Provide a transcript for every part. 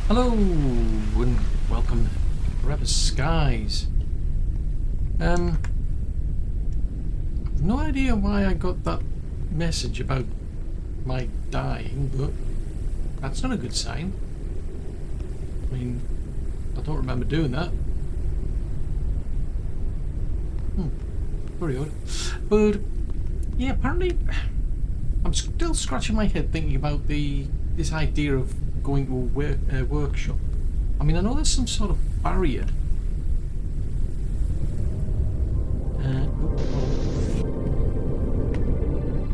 Hello and welcome to Forever Skies. No idea why I got that message about my dying, but that's not a good sign. I mean, I don't remember doing that. Very odd. But yeah, apparently I'm still scratching my head thinking about this idea of going to a workshop. I mean, I know there's some sort of barrier.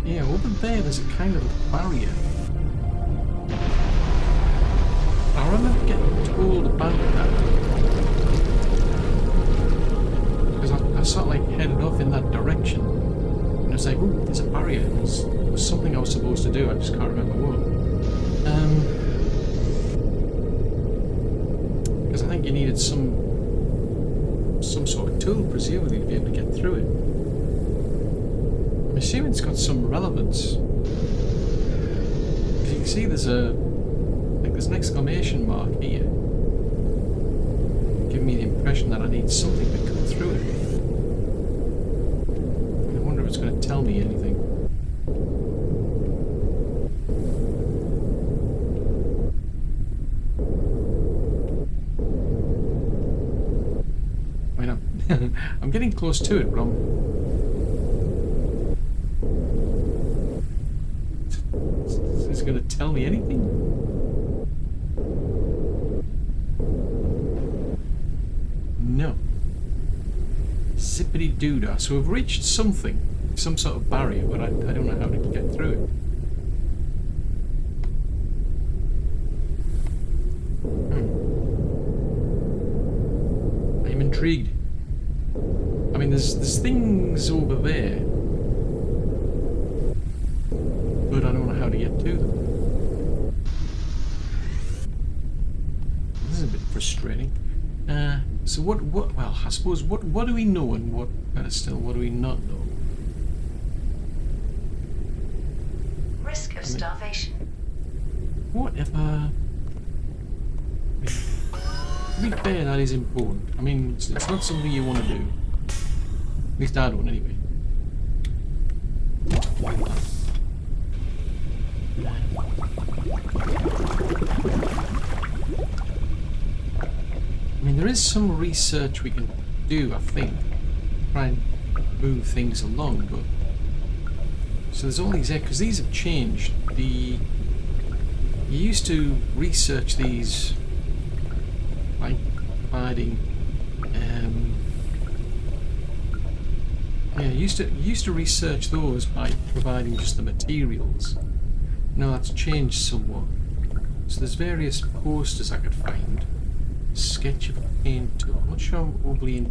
Yeah, over there's a kind of a barrier. I remember getting told about that because I sort of like headed off in that direction, and I was like, "Ooh, there's a barrier." It was something I was supposed to do. I just can't remember what. Because I think you needed some sort of tool, presumably, to be able to get through it. I'm assuming it's got some relevance. Because you can see there's there's an exclamation mark here, giving me the impression that I need something to cut through it. I wonder if it's going to tell me anything. I'm getting close to it, but is it going to tell me anything? No. Zippity doodah. So we've reached something, some sort of barrier, but I don't know how to get through it. I'm intrigued. I mean, there's things over there, but I don't know how to get to them. This is a bit frustrating. So what? Well, I suppose what do we know, and what do we not know? Risk of starvation. Whatever. To be fair, that is important. I mean, it's not something you want to do. At least I don't, anyway. I mean, there is some research we can do, I think. Try and move things along, but... So there's all these... Because these have changed. You used to research these by providing... Yeah, you used to research those by providing just the materials. Now that's changed somewhat. So there's various posters I could find. Sketch of a paint tool. I'm not sure I'm overly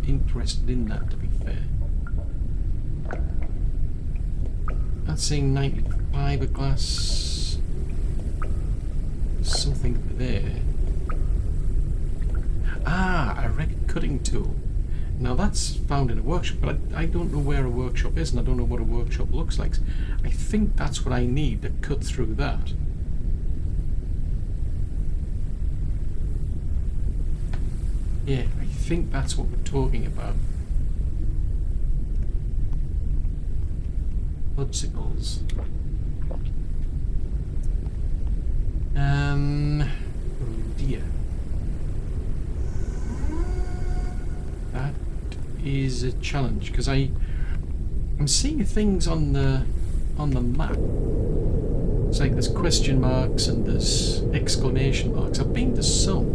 interested in that, to be fair. That's saying 90 fiberglass. Something there. Ah, a record cutting tool. Now that's found in a workshop, but I don't know where a workshop is, and I don't know what a workshop looks like. I think that's what I need to cut through that. Yeah, I think that's what we're talking about. Blood signals. Oh dear. That is a challenge, because I'm seeing things on the map. It's like there's question marks and there's exclamation marks. I've been to some,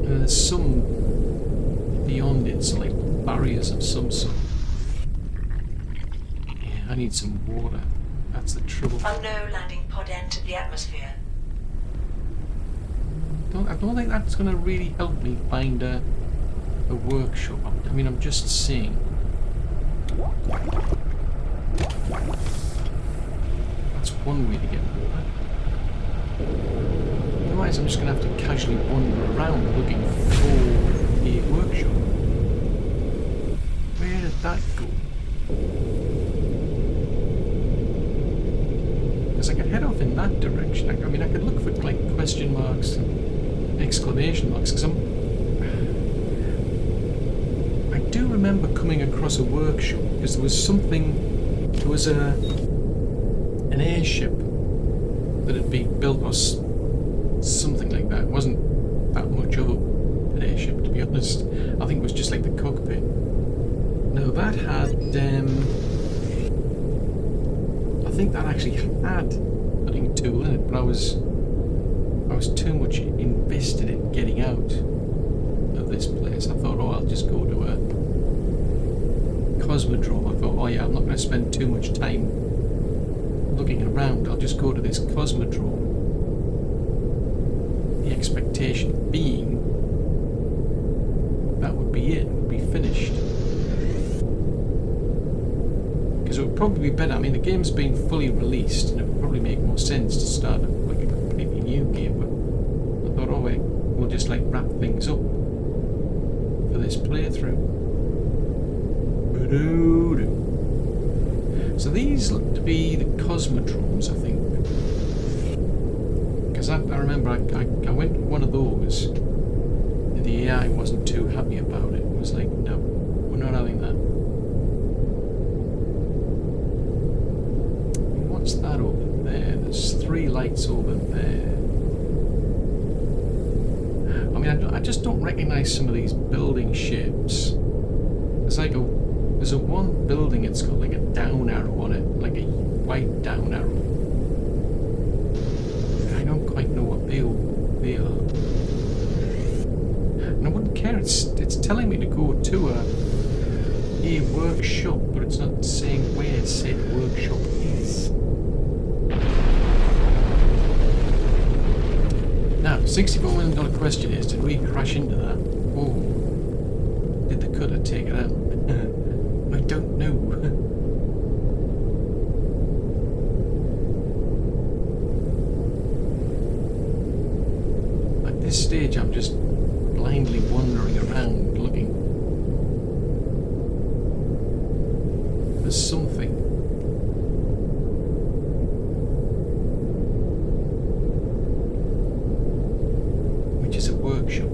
and there's some beyond it, so like barriers of some sort. Yeah, I need some water. That's the trouble. Unknown landing pod entered the atmosphere. I don't think that's going to really help me find a workshop. I mean, I'm just seeing. That's one way to get water. Otherwise, I'm just going to have to casually wander around looking for a workshop. Where did that go? Because I could head off in that direction. I mean, I could look for like question marks and exclamation marks. Because I do remember coming across a workshop because there was something. There was an airship that had been built or something like that. It wasn't that much of an airship, to be honest. I think it was just like the cockpit. No, that had. I think that actually had a cutting tool in it, but I was too much invested in getting out of this place. I thought, oh, I'll just go to a Cosmodrome. I thought, oh yeah, I'm not going to spend too much time looking around. I'll just go to this Cosmodrome. The expectation being that would be it, would be finished. Because it would probably be better. I mean, the game's been fully released, and it would probably make more sense to start like a completely new game. But I thought, oh wait, we'll just like wrap things up for this playthrough. So these look to be the Cosmodromes, I think. Because I remember I went to one of those, and the AI wasn't too happy about it. It was like, no, we're not having that. What's that over there? There's 3 lights over there. I mean, I just don't recognise some of these building shapes. There's like there's a one building, it's got like a down arrow on it, like a white down arrow. I don't quite know what they are. And I wouldn't care, it's telling me to go to a workshop, but it's not saying where said workshop is. Now, $64 million question is, did we crash into that? Oh, did the cutter take it out? I don't know. At this stage, I'm just blindly wandering around looking for something. Which is a workshop.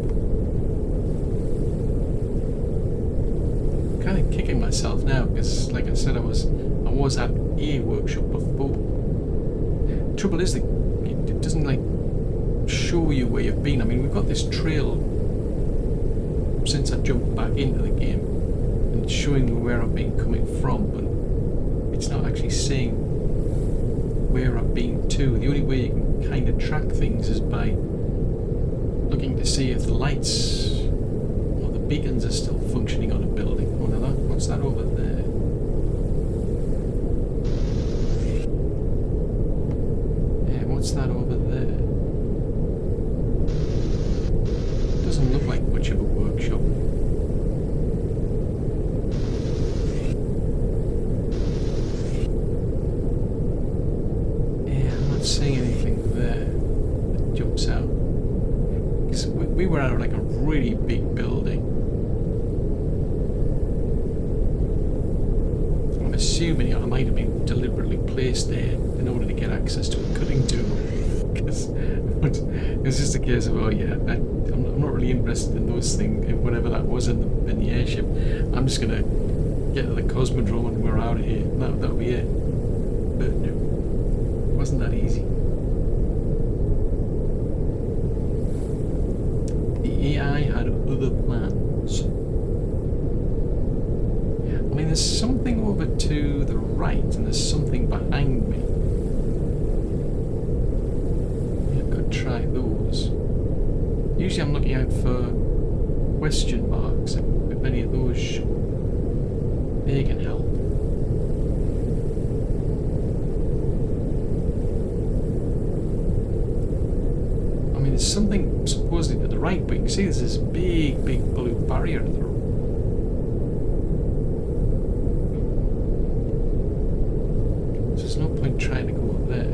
Kind of kicking myself now because, like I said, I was at a workshop before. The trouble is that it doesn't like show you where you've been. I mean, we've got this trail since I jumped back into the game, and it's showing me where I've been coming from, but it's not actually saying where I've been to. The only way you can kind of track things is by looking to see if the lights or the beacons are still functioning on a building. Oh, now what's that over there? Yeah, what's that over there? Doesn't look like much of a workshop. Yeah, I'm not seeing anything there that jumps out. Because we were out of like a really big building. I'm assuming I might have been deliberately placed there in order to get access to a cutting tool. Because it was just a case of, oh yeah, I'm not really interested in those things, in whatever that was in the airship. I'm just gonna get to the Cosmodrome and we're out of here. That'll be it. But no, it wasn't that easy. The AI had other plans. I mean, there's something over to the right and there's something behind me. Yeah, I could try those. Usually I'm looking out for question marks, if any of those show. They can help. I mean, there's something supposedly to the right, but you can see there's this big blue barrier to the road. So there's no point trying to go up there.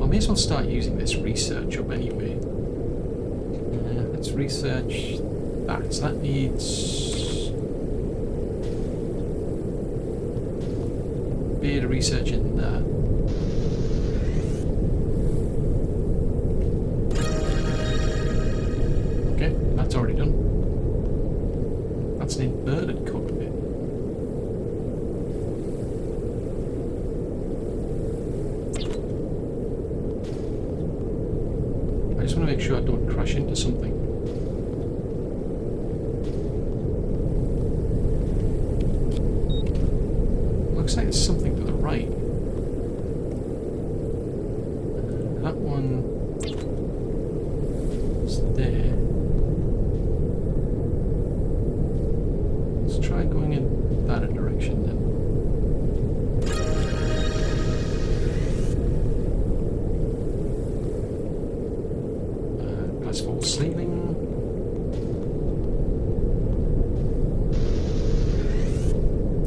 I may as well start using this research up anyway. Let's research that. So that needs beta research in there. Okay, that's already done. That's an inverted cockpit. I just want to make sure I don't crash into something. Looks like there's something to the right. That one is there. Let's try going in that direction then. Glass full ceiling.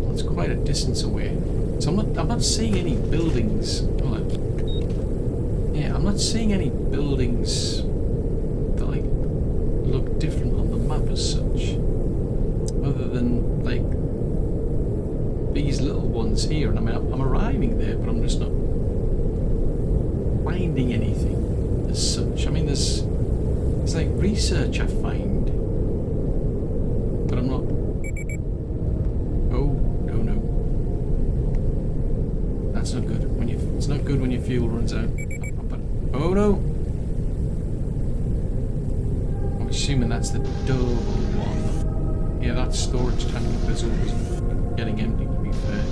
That's quite a distance away. So I'm not seeing any buildings. Hold on. Yeah, I'm not seeing any buildings that like look different on the map as such. Other than like these little ones here, and I mean I'm arriving there, but I'm just not finding anything as such. I mean there's like research I find, but I'm not. Oh no, that's not good. It's not good when your fuel runs out. But oh no, I'm assuming that's the double one. Yeah, that storage tank is always getting empty, to be fair.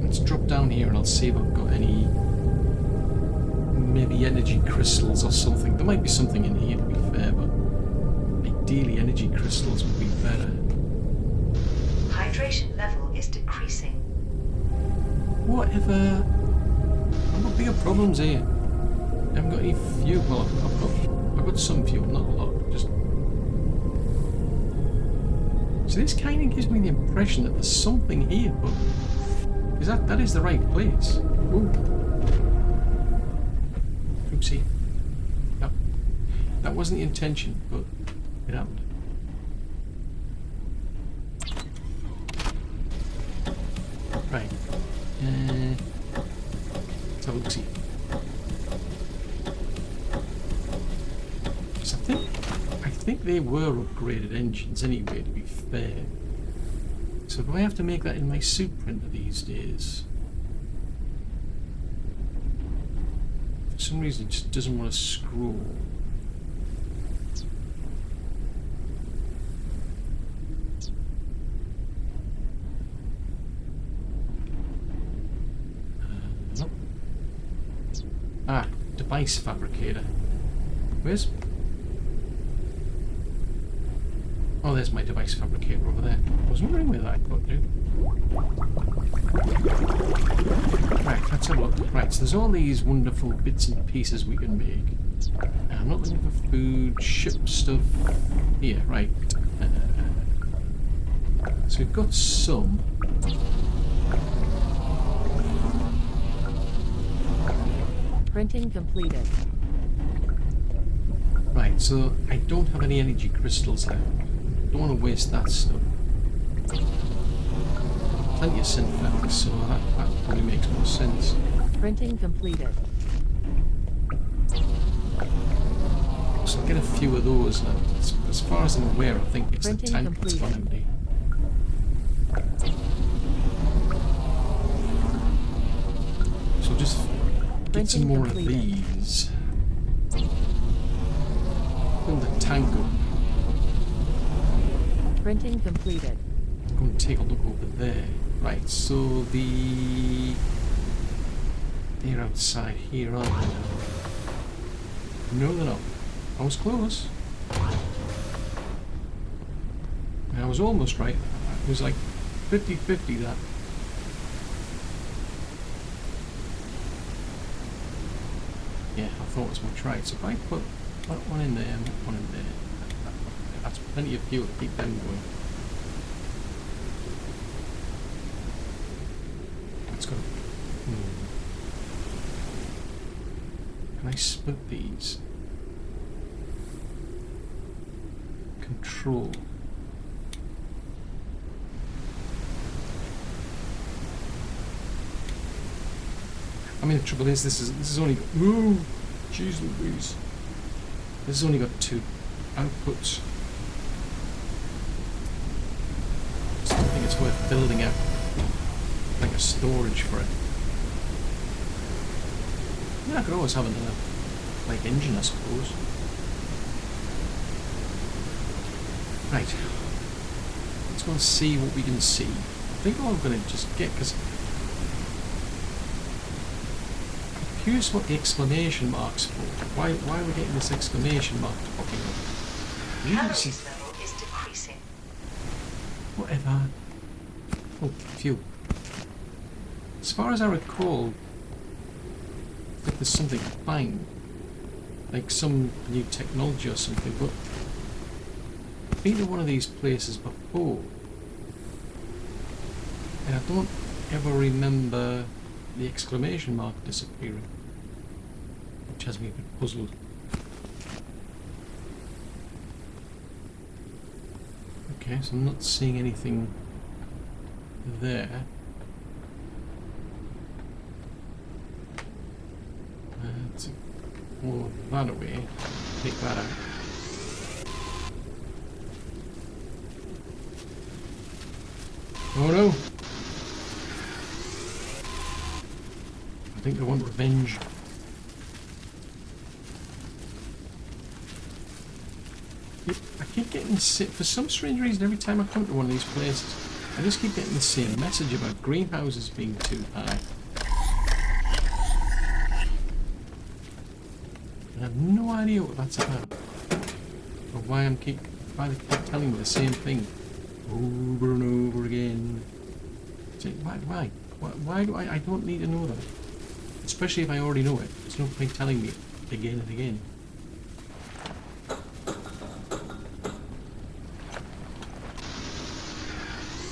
Let's drop down here and I'll see if I've got any maybe energy crystals or something. There might be something in here, to be fair, but ideally energy crystals would be better. Hydration level is decreasing. Whatever. I've got bigger problems here. I haven't got any fuel. Well, I've got some fuel, not a lot. Just so this kind of gives me the impression that there's something here, but that is the right place. Ooh. Oopsie. No, that wasn't the intention, but it happened. Right. Let's have a look-see. So I think they were upgraded engines anyway, to be fair. So do I have to make that in my soup printer these days? For some reason it just doesn't want to scroll. Nope. Ah, device fabricator. Where's... Oh, there's my device fabricator over there. I was wondering where that got to. Right, let's have a look. Right, so there's all these wonderful bits and pieces we can make. I'm not looking for food, ship stuff. Here, right. So we've got some. Printing completed. Right, so I don't have any energy crystals left. Don't want to waste that stuff. Plenty of synthetics, so that probably makes more sense. Printing completed. So I'll get a few of those now. As far as I'm aware, I think it's Printing the tank that's gone empty. So just get some more of these. Fill the tank up. Printing completed. Go and take a look over there. Right, so they're outside here, aren't they? No, they're not. I was close. I was almost right. It was like 50-50 that. Yeah, I thought it was much right. So if I put that one in there and that one in there, that's plenty of fuel to keep them going. Let's go. Can I split these? Control. I mean, the trouble is, this is only got, ooh, jeez Louise. This has only got 2 outputs. So I don't think it's worth building out like a storage for it. Yeah, I could always have another like engine, I suppose. Right. Let's go and see what we can see. I think all I'm going to just get, because I'm curious what the exclamation mark's for. Why are we getting this exclamation mark popping up? Calories level is decreasing. Whatever. Oh, fuel. As far as I recall, I think there's something fine, like some new technology or something, but I've been to one of these places before, and I don't ever remember the exclamation mark disappearing, which has me a bit puzzled. Okay, so I'm not seeing anything there. Let's pull that away, take that out. Oh no! I think they want revenge. I keep getting sick for some strange reason. Every time I come to one of these places, I just keep getting the same message about greenhouses being too high. I have no idea what that's about, or why they keep telling me the same thing over and over again. Why do I don't need to know that, especially if I already know it. There's no point telling me it again and again.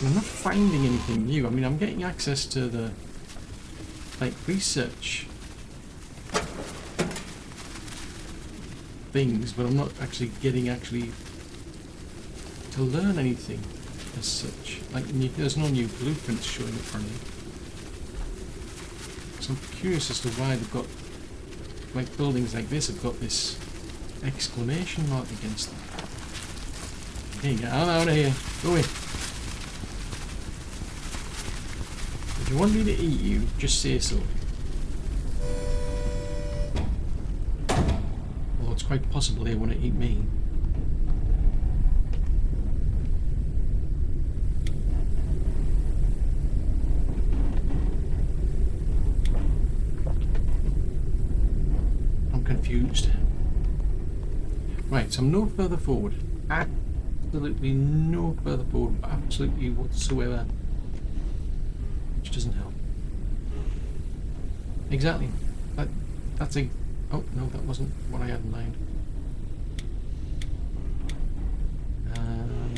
And I'm not finding anything new. I mean, I'm getting access to the like research things, but I'm not actually getting to learn anything as such. Like, there's no new blueprints showing up for me. So I'm curious as to why they've got, like, buildings like this have got this exclamation mark against them. Hey, get out of here. Go away. If you want me to eat you, just say so. Although it's quite possible they want to eat me. I'm confused. Right, so I'm no further forward. Absolutely no further forward, absolutely whatsoever. Which doesn't help. Exactly. That's a... Oh, no, that wasn't what I had in mind.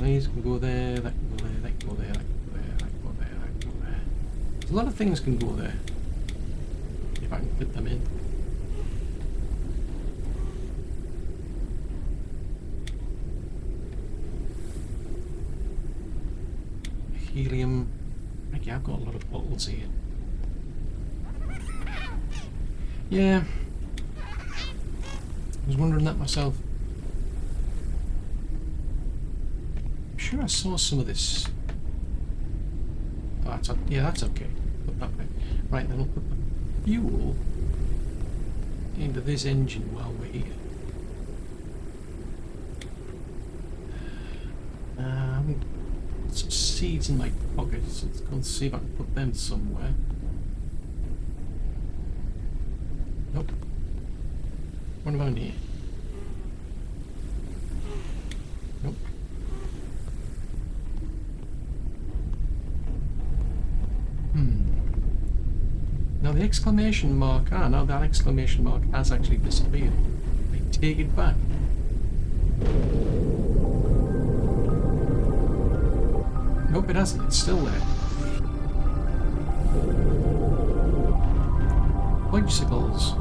These can go there, that can go there, that can go there, that can go there, that can go there, that can go there. A lot of things can go there, if I can fit them in. Helium. Yeah, I've got a lot of bottles here. Yeah. I was wondering that myself. I'm sure I saw some of this. Oh, that's yeah, that's okay. Put that back. Right, then I'll put the fuel into this engine while we're here. Some seeds in my pocket, so let's go and see if I can put them somewhere. Nope. What about here? Nope. Now the exclamation mark, now that exclamation mark has actually disappeared. I take it back. Nope, it hasn't. It's still there. Bicycles.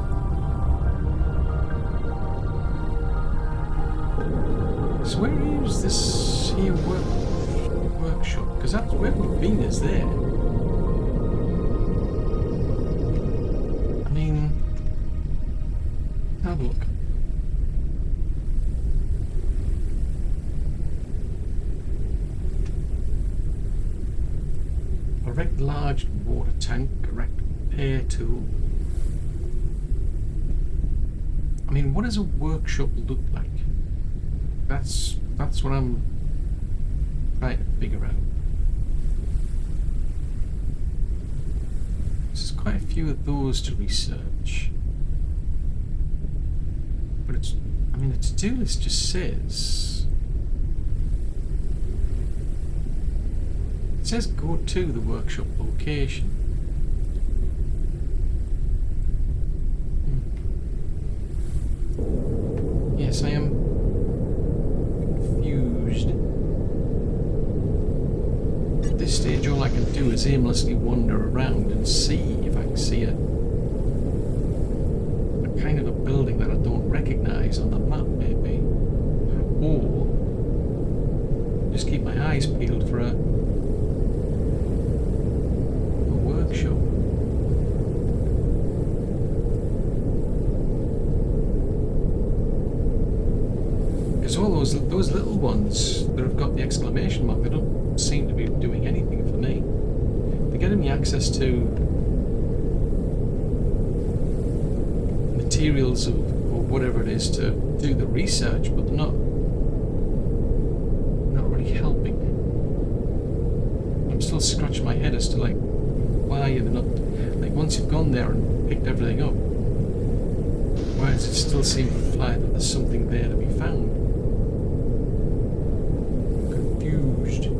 So where is this here workshop? Because that's where we've been, is there. I mean, have a look. Erect large water tank, erect repair tool. I mean, what does a workshop look like? That's what I'm trying to figure out. There's quite a few of those to research. But it's, I mean, the to-do list just says... It says go to the workshop location. Yes, I am confused. At this stage, all I can do is aimlessly wander around and see if I can see a kind of a building that I don't recognise on the map, maybe. Or just keep my eyes peeled for a workshop. Because all those little ones that have got the exclamation mark, they don't seem to be doing anything for me. They're getting me access to materials or whatever it is to do the research, but they're not really helping. I'm still scratching my head as to like why are they not, like once you've gone there and picked everything up, why does it still seem to imply that there's something there to be found? Confused.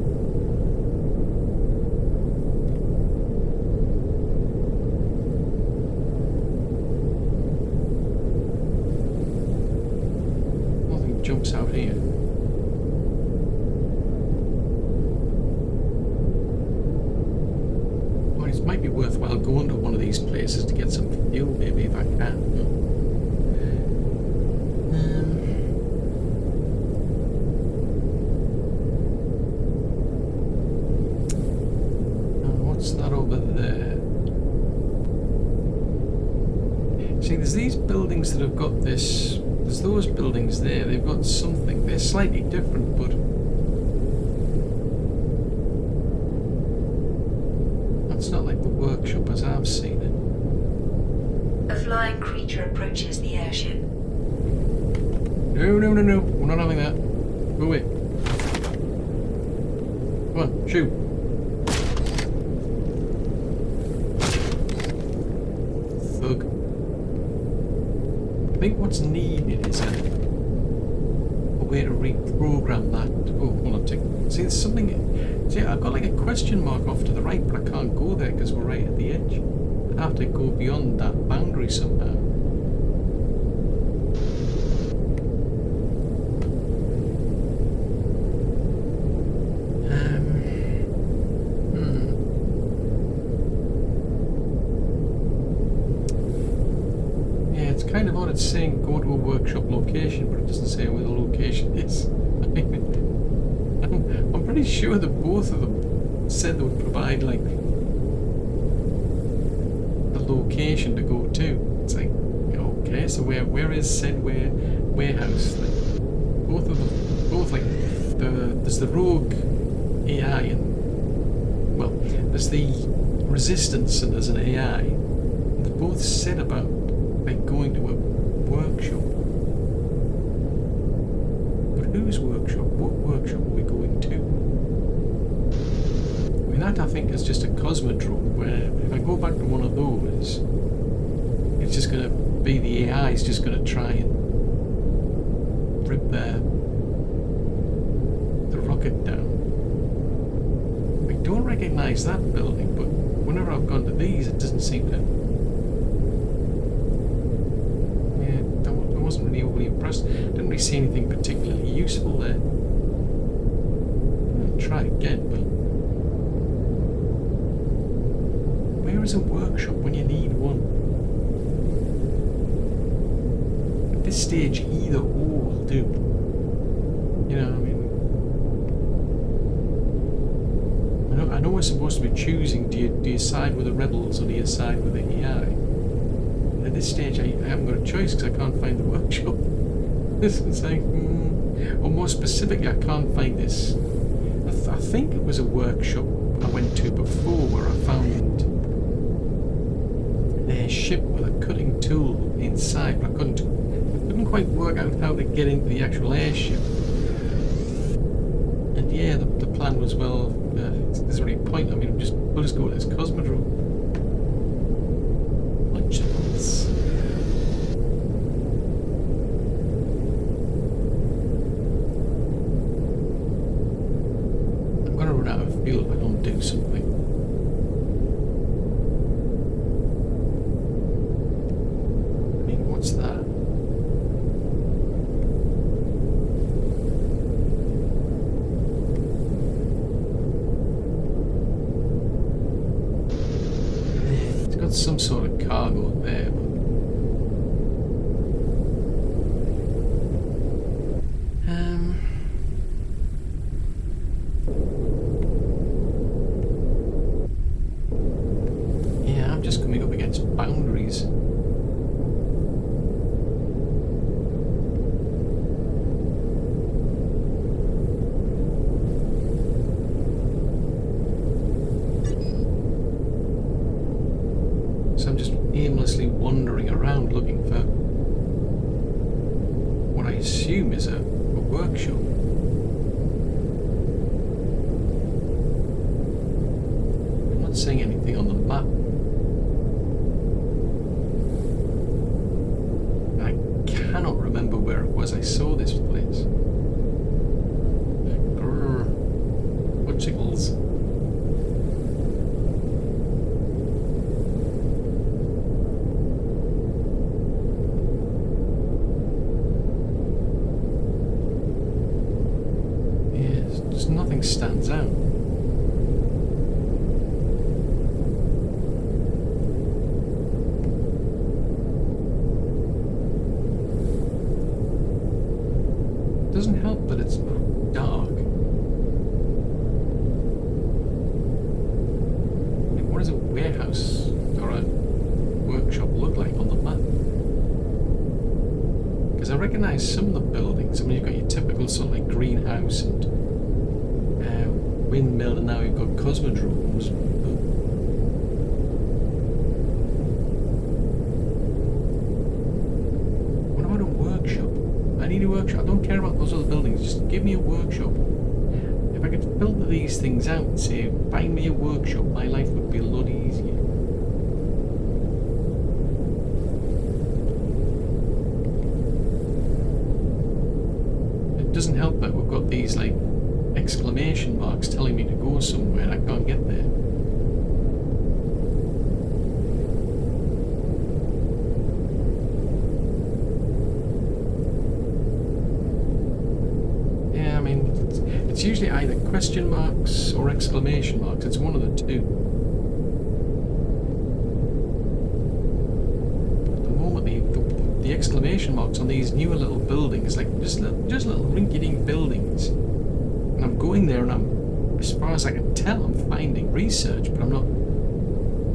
Nothing jumps out here. It might be worthwhile going to one of these places to get some fuel, maybe, if I can. What's that over there? See, there's these buildings that have got this. There's those buildings there. They've got something. They're slightly different, but. It's not like the workshop as I've seen it. A flying creature approaches the airship. No, no, no, no. We're not having that. Go away. Come on, shoot. Thug. I think what's needed is a way to reprogram that. Oh, hold on a tick. See, there's something... See, I've got like a question mark off to the right, but I can't go there because we're right at the edge. I have to go beyond that boundary somehow. Yeah, it's kind of odd. It's saying go to a workshop location, but it doesn't say where the location is. I'm pretty sure that both of them said they would provide like the location to go to. It's like, okay, so where is said warehouse? Like, both of them, like there's the rogue AI and well, there's the resistance and there's an AI. And they both said about like going to a workshop. But whose workshop? What workshop are we going to? I mean, that I think is just a cosmodrome where if I go back to one of those, it's just going to be the AI is just going to try and rip the rocket down. I don't recognise that building, but whenever I've gone to these, it doesn't seem to. Yeah, I wasn't really overly impressed. Didn't really see anything particularly useful there. I'll try again, but where is a workshop when you need one? At this stage, either or will do. You know, I mean, I know we're supposed to be choosing. Do you side with the rebels or do you side with the AI? And at this stage, I haven't got a choice because I can't find the workshop. This is like, or more specifically, I can't find this. I think it was a workshop I went to before where I found their ship with a cutting tool inside, but I couldn't quite work out how to get into the actual airship. And yeah, the plan was, well, there's really a point. I mean, we'll just go to this cosmodrome. Lunchables. I'm gonna run out of fuel if I don't do something. I mean, what's that? Some sort of cargo there, but yeah, I'm just coming up against boundaries. So I'm just aimlessly wandering around looking for what I assume is a workshop. I'm not seeing anything on the map. And I cannot remember where it was I saw this place. Grrr. What jiggles? Nothing stands out. It doesn't help that it's dark. I mean, what does a warehouse or a workshop look like on the map? Because I recognise some of the buildings. I mean, you've got your typical sort of like greenhouse and windmill, and now you've got cosmodromes. What about a workshop? I need a workshop. I don't care about those other buildings. Just give me a workshop. If I could filter these things out and say, find me a workshop, my life would be a lot easier. It doesn't help that we've got these like exclamation marks telling me to go somewhere and I can't get there. Yeah, I mean, it's usually either question marks or exclamation marks. It's one of the two. At the moment, the exclamation marks on these newer little buildings, like just little rinky-dink buildings. And I'm going there and as far as I can tell, I'm finding research, but I'm not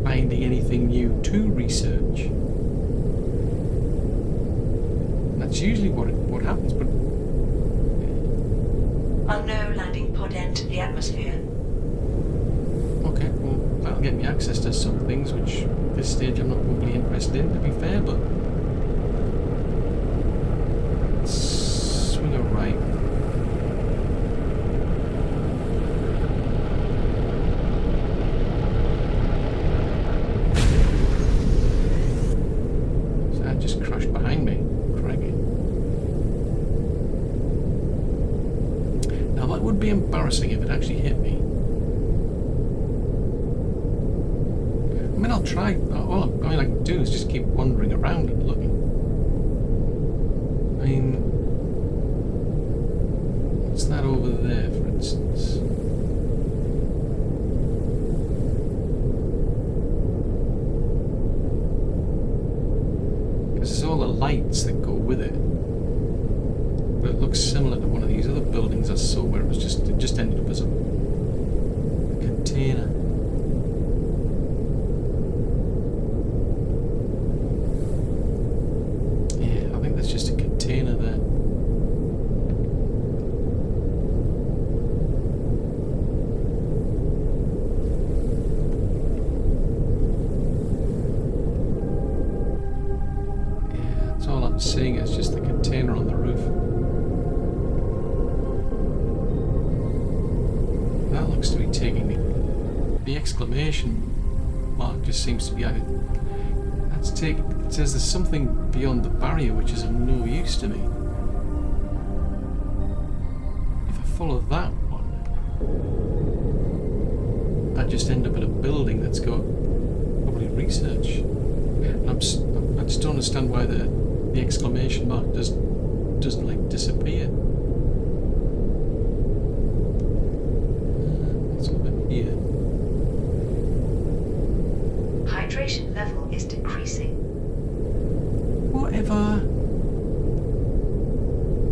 finding anything new to research. And that's usually what happens, but... Unknown landing pod entered the atmosphere. Okay, well, that'll get me access to some things, which at this stage I'm not overly interested in, to be fair, but... Let's swing a right. Just crashed behind me. Crikey. Now that would be embarrassing if it actually hit me. I mean, I'll try. All I can do is just keep wandering around and looking. I mean, what's that over there, for instance? There's all the lights that go with it. But it looks similar to one of these other buildings I saw where it just ended up as a container. Yeah, I think that's just a container there. Yeah, that's all I'm seeing. It's just the container on the roof. That looks to be taking the exclamation mark just seems to be added. That's take. It says there's something beyond the barrier which is of no use to me. If I follow that one, I just end up at a building that's got probably research. And I just don't understand why the exclamation mark doesn't like disappear. What's over here? Hydration level is decreasing. Whatever.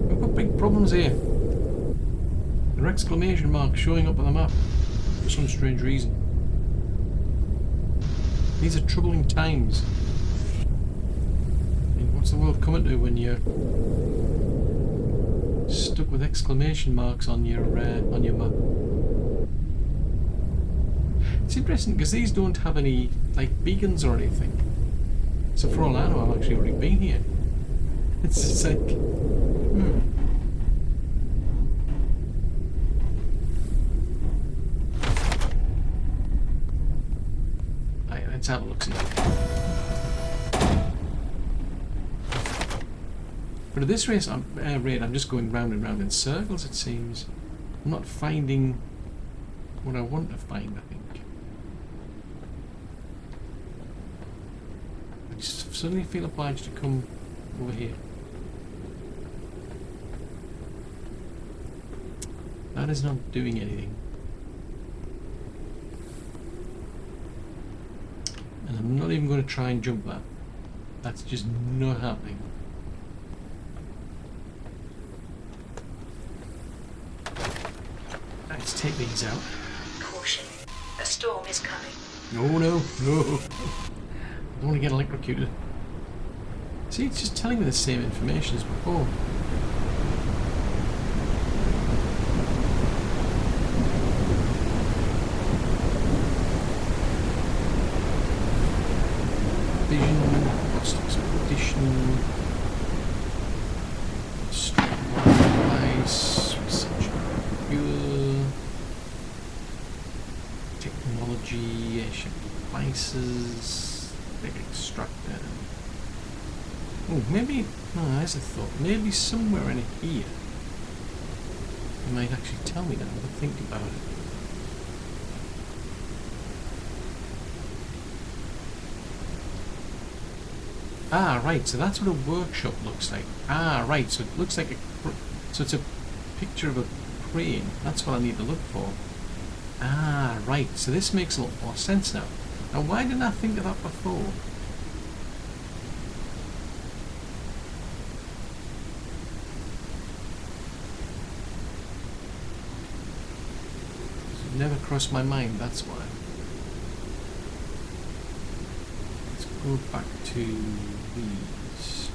We've got big problems here. There are exclamation marks showing up on the map for some strange reason. These are troubling times. I mean, what's the world coming to when you're stuck with exclamation marks on your map? It's interesting because these don't have any like beacons or anything. So for all I know, I've actually already been here. It's just like, Right, let's have a look. See. But at this rate, I'm just going round and round in circles. It seems I'm not finding what I want to find. I think. I just suddenly feel obliged to come over here. That is not doing anything. And I'm not even going to try and jump that. That's just not happening. Let's take these out. Caution. A storm is coming. No, no, no. I don't want to get electrocuted. See, it's just telling me the same information as before. Vision, lost expedition, ice, research, fuel, technology, airship devices. Big extractor. Oh, maybe. No, there's a thought. Maybe somewhere in here. You might actually tell me that. I'll think about it. Ah, right. So that's what a workshop looks like. Ah, right. So it looks like so it's a picture of a crane. That's what I need to look for. Ah, right. So this makes a lot more sense now. Now, why didn't I think of that before? It never crossed my mind, that's why. Let's go back to these.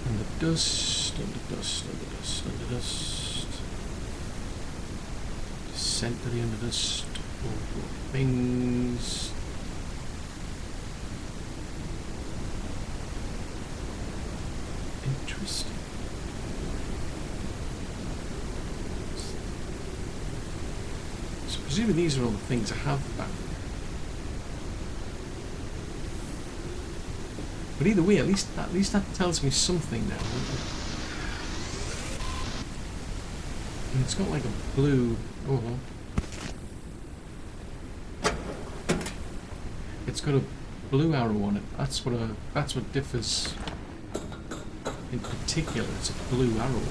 And the dust, and the dust, and the dust, and the dust. Descent to the underdust. Over things. Interesting. So presumably these are all the things I have found. But either way, at least that tells me something now. And it's got like a blue. Oh, it's got a blue arrow on it. That's what differs. In particular, it's a blue arrow.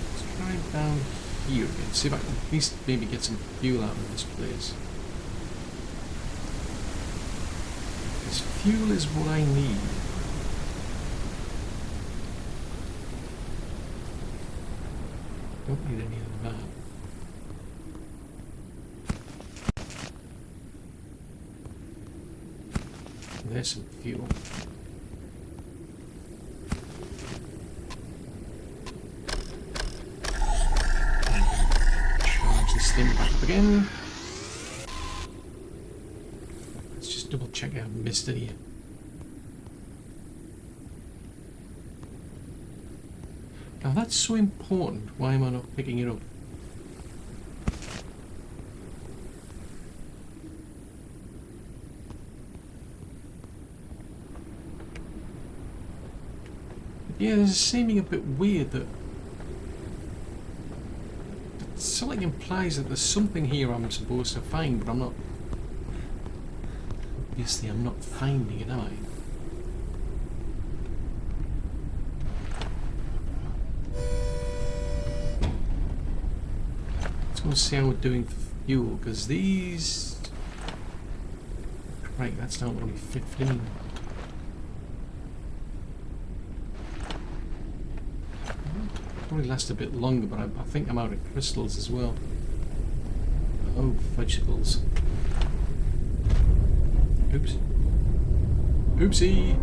Let's try and down here again. See if I can at least maybe get some fuel out of this place. Because fuel is what I need. Don't need any of that. There's some fuel. Charge this thing back up again. Let's just double check I haven't missed any. Now that's so important. Why am I not picking it up? Yeah, there's seeming a bit weird that something implies that there's something here I'm supposed to find, but I'm not. Obviously, I'm not finding it, am I? Let's go see how we're doing for fuel, because these. Right, that's not only 15. Probably last a bit longer, but I think I'm out of crystals as well. Oh, fudgesicles. Oops. Oopsie!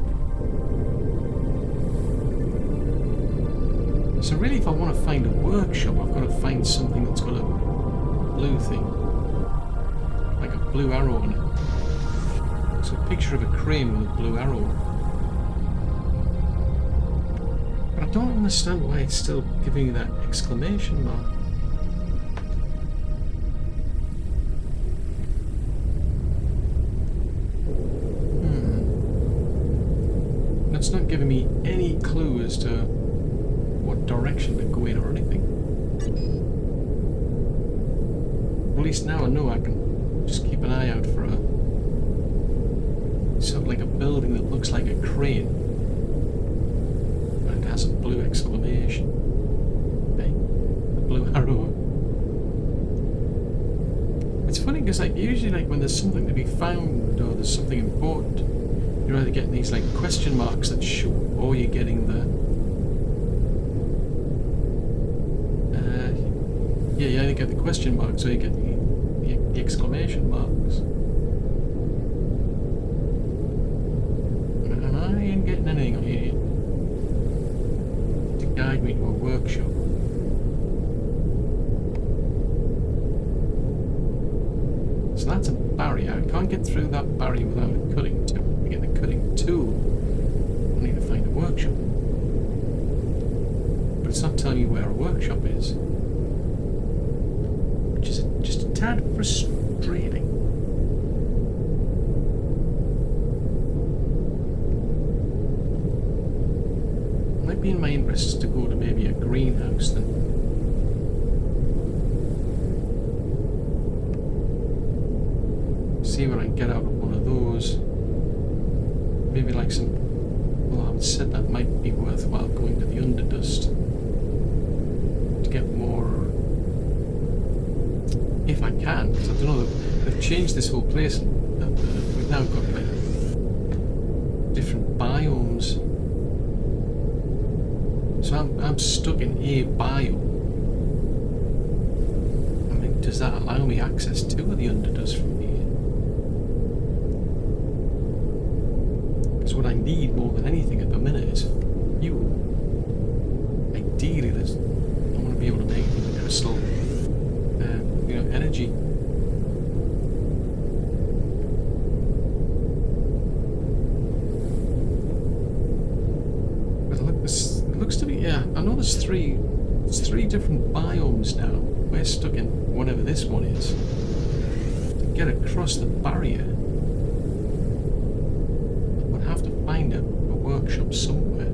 So really, if I want to find a workshop, I've got to find something that's got a blue thing. Like a blue arrow on it. So a picture of a crane with a blue arrow on it. I don't understand why it's still giving you that exclamation mark. It's not giving me any clue as to what direction to go in or anything. At least now I know I can just keep an eye out for a sort of like a building that looks like a crane. Has a blue exclamation. Okay, a blue arrow. It's funny because like usually like when there's something to be found or there's something important, you're either getting these like question marks that show, or you're getting the yeah, you either get the question marks or you get the exclamation marks. And I ain't getting anything on here. Guide me to a workshop. So that's a barrier. I can't get through that barrier without a cutting tool. To get the cutting tool, I need to find a workshop. But it's not telling me where a workshop is, which is just a tad frustrating. Be in my interest to go to maybe a greenhouse then. See what I can get out of one of those. Maybe like some. Well, I would said that might be worthwhile going to the Underdust to get more. If I can, because I don't know. They've changed this whole place. We've now got like different biomes. So I'm stuck in a biome. I mean, does that allow me access to the Underdust from here? Because what I need more than anything at the minute is fuel. Ideally, I want to be able to make crystal, energy. I know there's three different biomes now. We're stuck in whatever this one is. To get across the barrier, we'd have to find a workshop somewhere.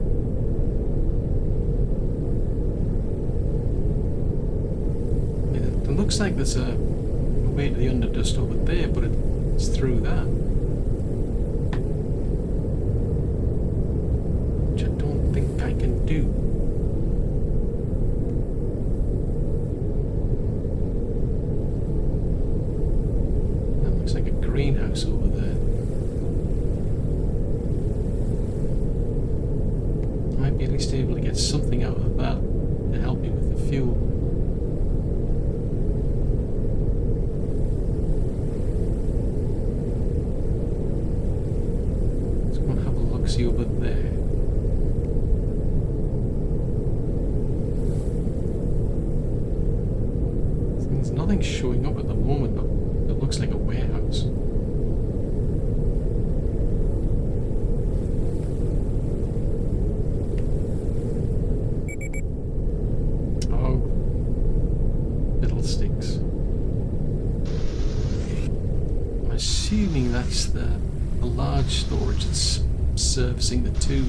I mean, it looks like there's a way to the Underdust over there, but it's through that. Which I don't think I can do. might be at least able to get something out of that to help me with the fuel. Let's go and have a look-see over there. There's nothing showing up at the moment, but it looks like a warehouse. Assuming that's the large storage that's servicing the two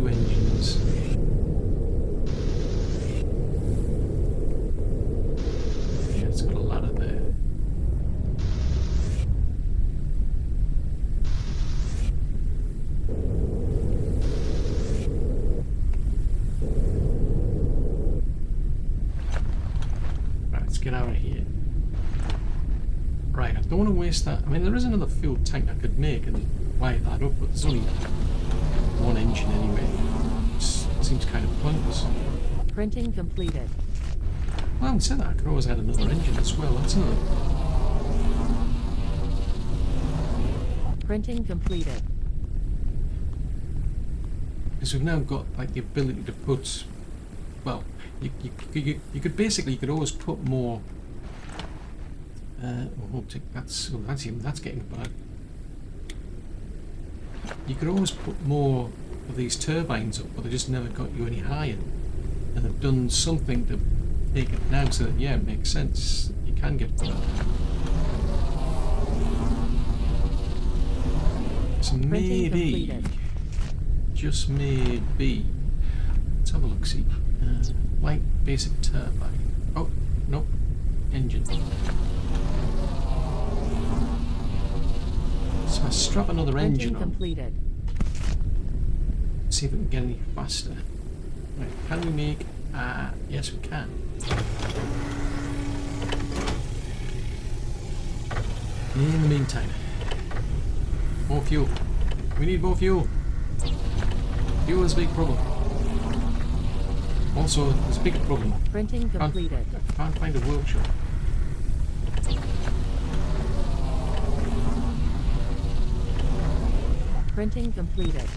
engines. Yeah, it's got a ladder there. Right, let's get out of here. Right, I don't want to waste that. I mean, there is another fuel tank I could make and wire that up, but there's only one engine anyway. It seems kind of pointless. Printing completed. Well, having said that, I could always add another engine as well. That's another. Printing completed. Because we've now got like the ability to put. Well, you could basically you could always put more. That's getting bad. You could always put more of these turbines up, but they just never got you any higher. And they've done something to make it now so that, yeah, it makes sense. You can get better. So maybe, just maybe, let's have a look, see. Light basic turbine. Oh, nope, engine. So I strap another engine on. Completed. See if we can get any faster. Right, can we make? Yes, we can. In the meantime, more fuel. We need more fuel. Fuel is a big problem. Also, there's a bigger problem. Printing completed. I can't find a workshop. Printing completed.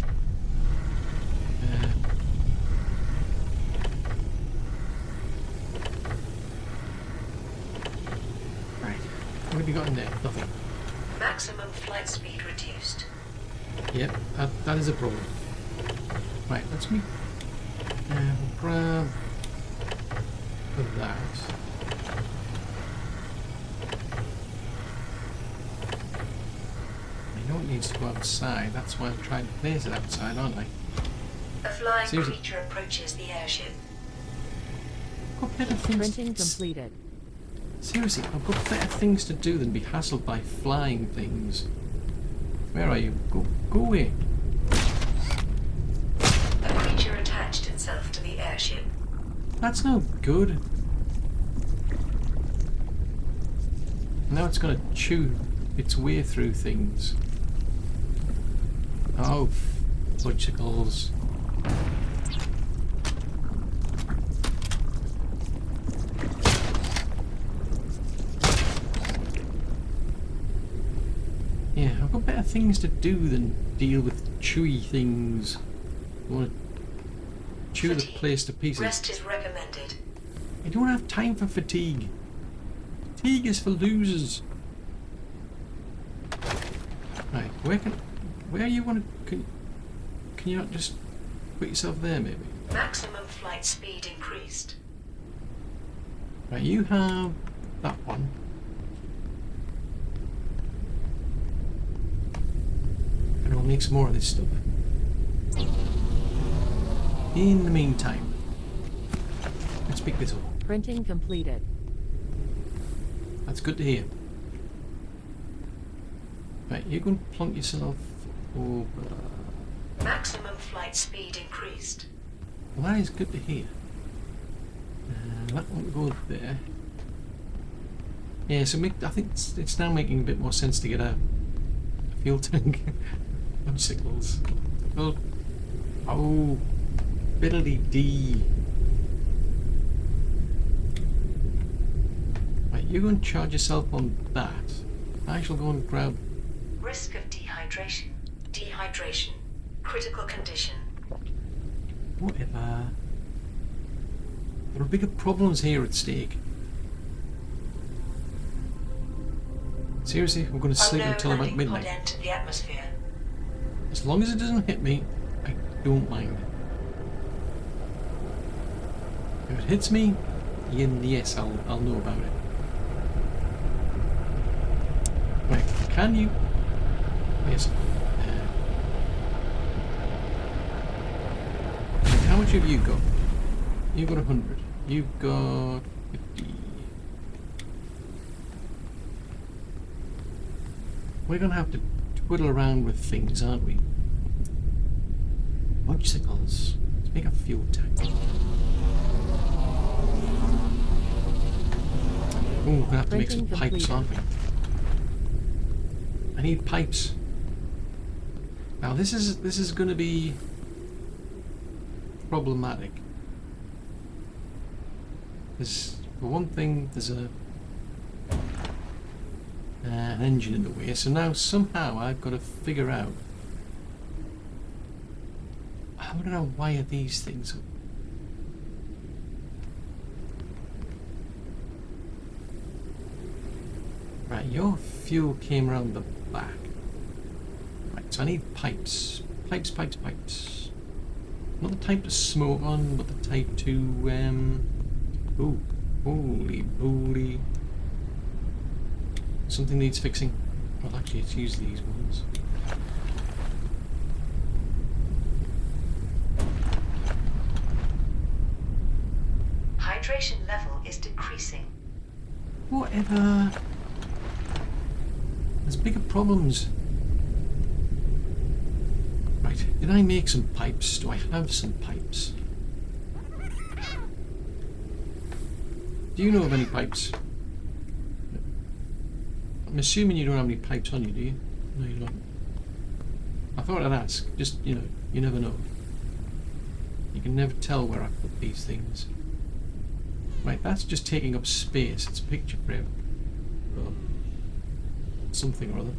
Right. What have you got in there? Nothing. Maximum flight speed reduced. Yep, that is a problem. Right, let's me grab that. I know it needs to go outside, that's why I'm trying to place it outside, aren't I? A flying Seriously? creature approaches the airship. I've got better things. Printing completed. Seriously, I've got better things to do than be hassled by flying things. Where are you? Go away. A creature attached itself to the airship. That's no good. Now it's going to chew its way through things. Oh, fudgicles. Yeah, I've got better things to do than deal with chewy things. I want to chew the place to pieces. Rest is recommended. I don't have time for fatigue. Fatigue is for losers. Right, where you want to? Can you not just put yourself there, maybe? Maximum flight speed increased. Right, you have that one. And we'll make some more of this stuff. In the meantime, let's pick this up. Printing completed. That's good to hear. Right, you're going to plonk yourself over. Maximum flight speed increased. Well, that is good to hear. That won't go there. Yeah, so I think it's now making a bit more sense to get a fuel tank. Bicycles. Well, Oh, fiddly-dee. Right, you go and charge yourself on that. I shall go and grab... Risk of dehydration. Dehydration. Critical condition. Whatever. There are bigger problems here at stake. Seriously, we're going to sleep until about midnight. Pod entered the atmosphere. As long as it doesn't hit me, I don't mind. If it hits me, then yes, I'll know about it. Right, can you? Yes. How much have you got? You've got 100. You've got 50. We're going to have to twiddle around with things, aren't we? Bicycles. Let's make a fuel tank. Oh, we're going to have to make some pipes, aren't we? I need pipes. Now this is going to be problematic. There's, for one thing, there's an engine in the way, so now somehow I've got to figure out how do I wire these things up. Right, your fuel came around the back. Right, so I need pipes. Pipes. Not the type to smoke on, but the type to, ooh, holy moly. Something needs fixing. Well, actually, it's use these ones. Hydration level is decreasing. Whatever. There's bigger problems. Right, did I make some pipes? Do I have some pipes? Do you know of any pipes? I'm assuming you don't have any pipes on you, do you? No, you don't. I thought I'd ask. Just, you know, you never know. You can never tell where I put these things. Right, that's just taking up space. It's a picture frame. Or something or other.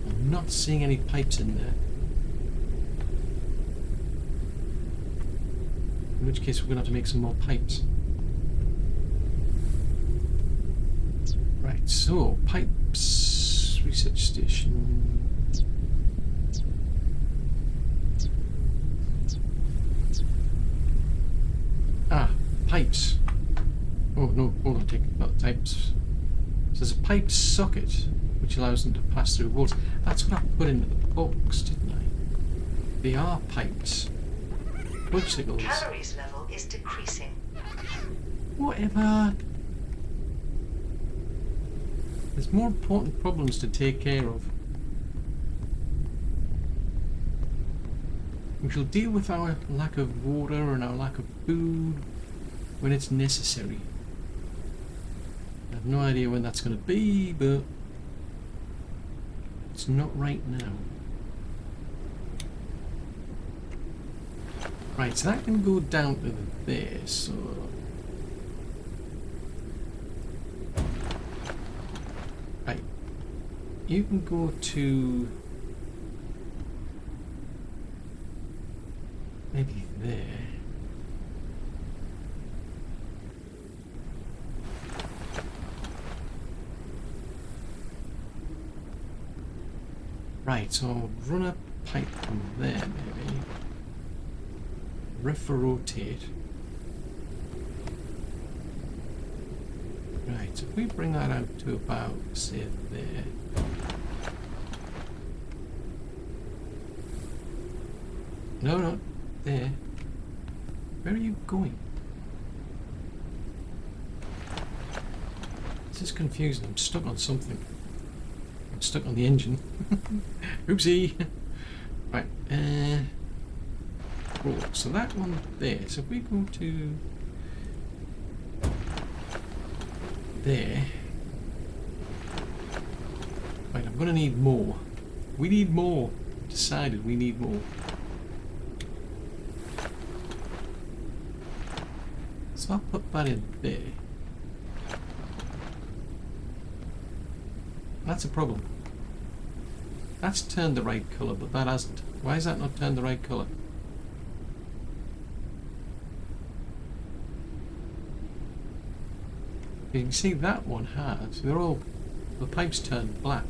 I'm not seeing any pipes in there. In which case we're going to have to make some more pipes. Right, so pipes, research station. Ah, pipes. Oh no, hold on, take not pipes. So there's a pipe socket which allows them to pass through walls. That's what I put into the box, didn't I? They are pipes. Bicycles. Calories level is decreasing. Whatever. There's more important problems to take care of. We shall deal with our lack of water and our lack of food when it's necessary. I have no idea when that's going to be, but it's not right now. Right, so that can go down to there, so... Right. You can go to... maybe there. Right, so I'll run a pipe from there, maybe. Rotate. Right, so if we bring that out to about, say, there. No, no, there. Where are you going? This is confusing. I'm stuck on something. I'm stuck on the engine. Oopsie. Right. Cool. So that one there. So if we go to there. Right. I'm gonna need more. We need more. decided we need more. So I'll put that in there. That's a problem. That's turned the right colour, but that hasn't. Why has that not turned the right colour? You can see that one has. They're all, the pipes turned black.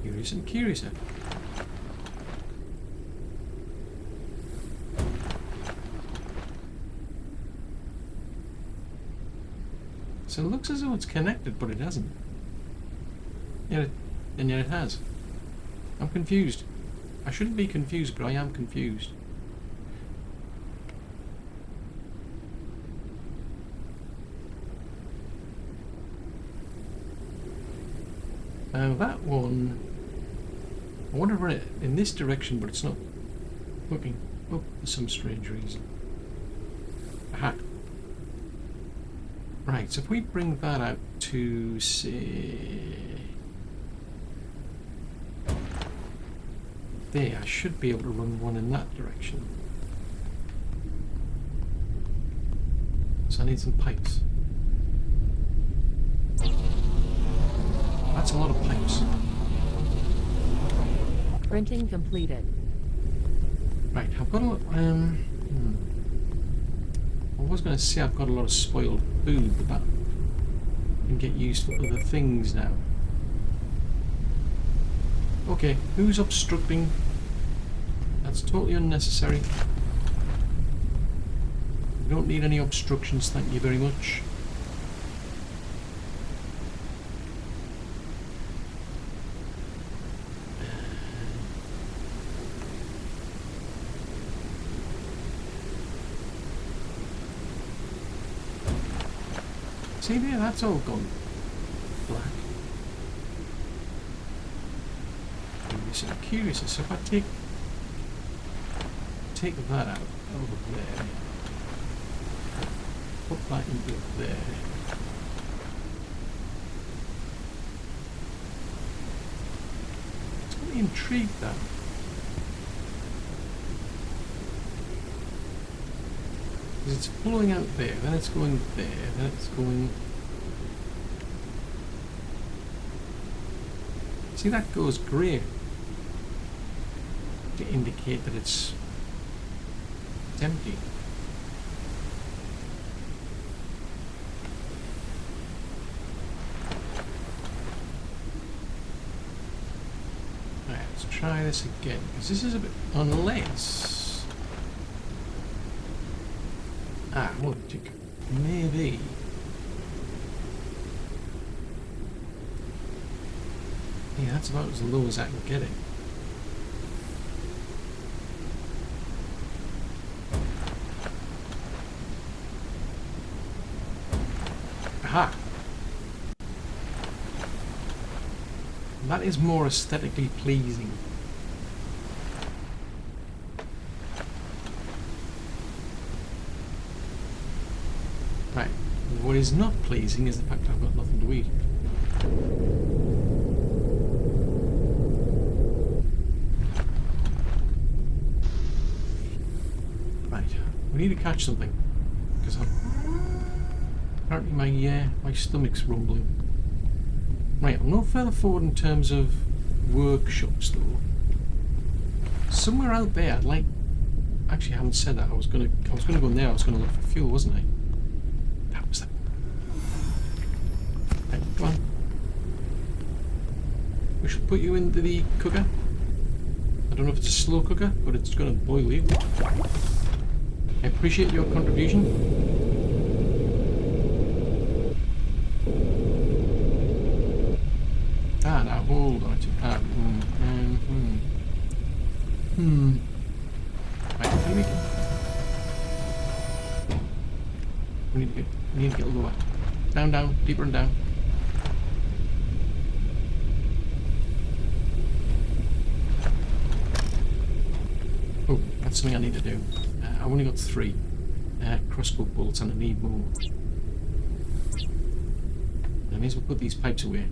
Curious and curiouser. So it looks as though it's connected, but it hasn't. And yet it has. I'm confused. I shouldn't be confused, but I am confused. Now that one, I want to run it in this direction, but it's not looking up for some strange reason. Aha. Right, so if we bring that out to, say, there, I should be able to run one in that direction. So I need some pipes. That's a lot of pipes. Printing completed. Right, I've got a lot. I was going to say I've got a lot of spoiled food, but that can get used for other things now. Okay, who's obstructing? That's totally unnecessary. We don't need any obstructions, thank you very much. See there, that's all gone black. Curious, so if I take that out over there, put that into there. It's got me intrigued though. It's flowing out there, then it's going there, then it's going... See, that goes grey to indicate that it's empty. Alright, let's try this again, because this is a bit... unless... well, maybe. Yeah, that's about as low as I can get it. Aha! That is more aesthetically pleasing. Right, what is not pleasing is the fact I've got nothing to eat. Right, we need to catch something, because apparently my stomach's rumbling. Right, I'm no further forward in terms of workshops though. Somewhere out there, I'd like. Actually, I haven't said that. I was gonna go in there. I was gonna look for fuel, wasn't I? That was that. Right, come on. We should put you into the cooker. I don't know if it's a slow cooker, but it's gonna boil you. I appreciate your contribution. Now hold on to that. Right, can we make it? We need to get lower. Down, deeper and down. Oh, that's something I need to do. I've only got 3 crossbow bolts and I need more. I may as well put these pipes away.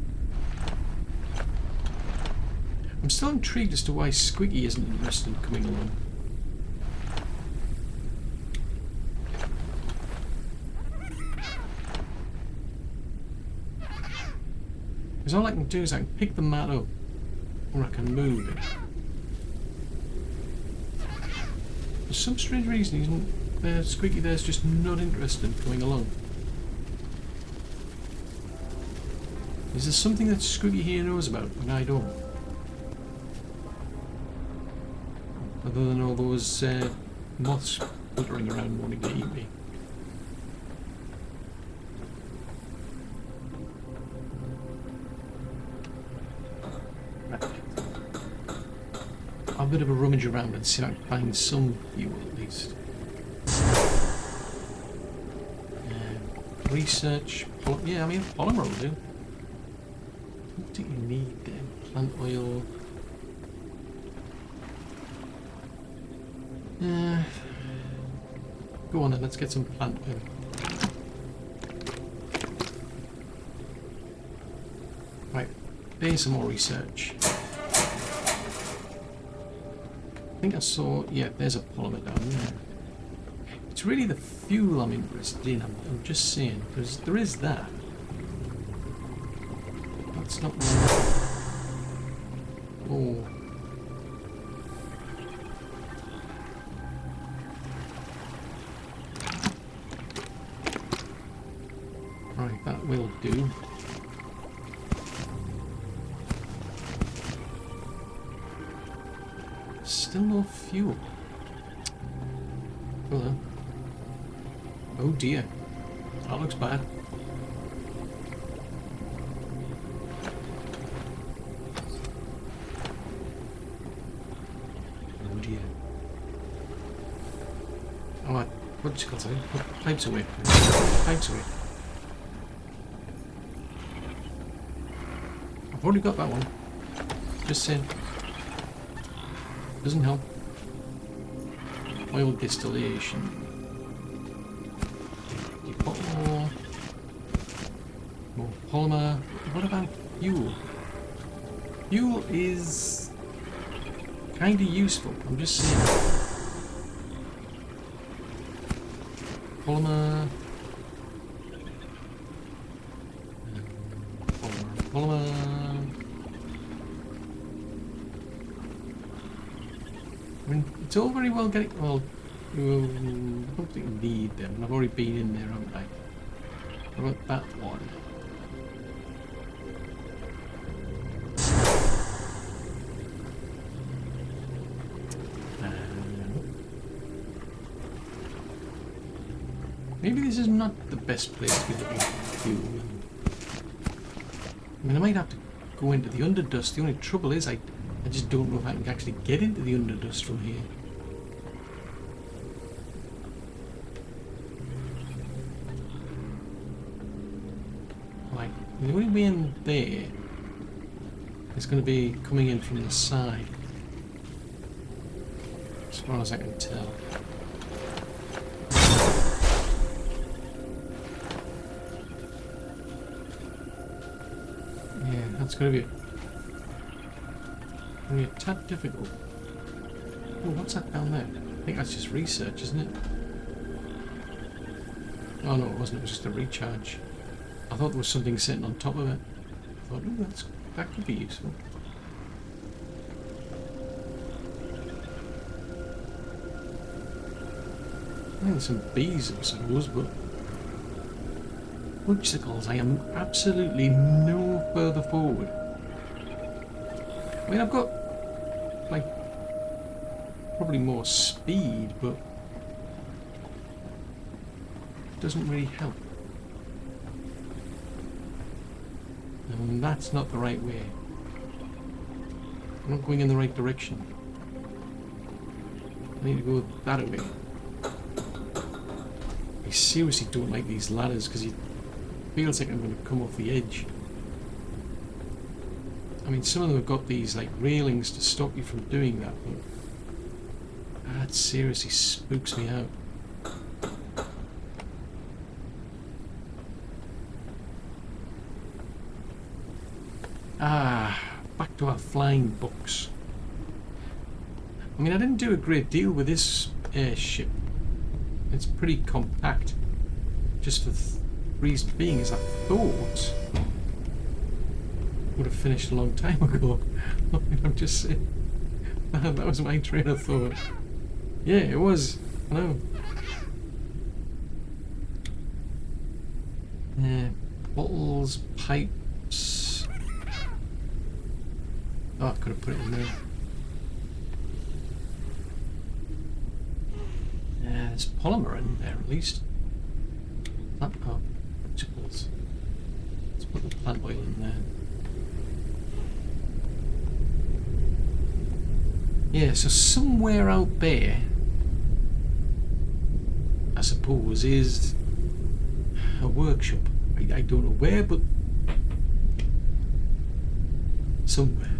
I'm still intrigued as to why Squiggy isn't interested in coming along. Because all I can do is I can pick the mat up, or I can move it. For some strange reason, Squiggy there's just not interested in coming along. Is there something that Squiggy here knows about and I don't? Other than all those moths fluttering around wanting to eat me. I'll have a bit of a rummage around and see if I can find some fuel at least. Research. Yeah, I mean, polymer will do. What do you need then? Plant oil. Go on then, let's get some plant oil. Right, there's some more research. I think I saw, yeah, there's a polymer down there. It's really the fuel I'm interested in, I'm just saying, because there is that. That's not one. Oh. Right, that will do. Still no fuel. Hello. Oh dear. That looks bad. Oh dear. Alright, what's it called? Put pipes away. Pipes away. I've already got that one. Just saying. Doesn't help. Oil distillation. More polymer. What about fuel? Fuel is kind of useful. I'm just saying. Polymer. Polymer. I mean, it's all very well getting. Well, I don't think you need them. I've already been in there, haven't I? What about that one? Maybe this is not the best place to be looking for fuel. I mean, I might have to go into the underdust. The only trouble is I just don't know if I can actually get into the underdust from here. Right, the only way in there is going to be coming in from the side, as far as I can tell. Yeah, that's going to be a tad difficult. Oh, what's that down there? I think that's just research, isn't it? Oh no, it wasn't. It was just a recharge. I thought there was something sitting on top of it. I thought, oh, that could be useful. I think there's some bees, I suppose, but Whipsicles, I am absolutely no further forward. I mean, I've got, like, probably more speed, but it doesn't really help. And that's not the right way. I'm not going in the right direction. I need to go that way. I seriously don't like these ladders because it feels like I'm going to come off the edge. I mean, some of them have got these like railings to stop you from doing that, but that seriously spooks me out. Ah, back to have flying books. I mean, I didn't do a great deal with this airship. It's pretty compact. Just for the reason being is I thought would have finished a long time ago. I'm just saying. That was my train of thought. Yeah, it was. I know. Bottles, pipes. Oh, I could have put it in there. There's polymer in there at least. Oh, particles. Let's put the plant oil in there. Yeah, so somewhere out there, I suppose, is a workshop. I don't know where, but somewhere.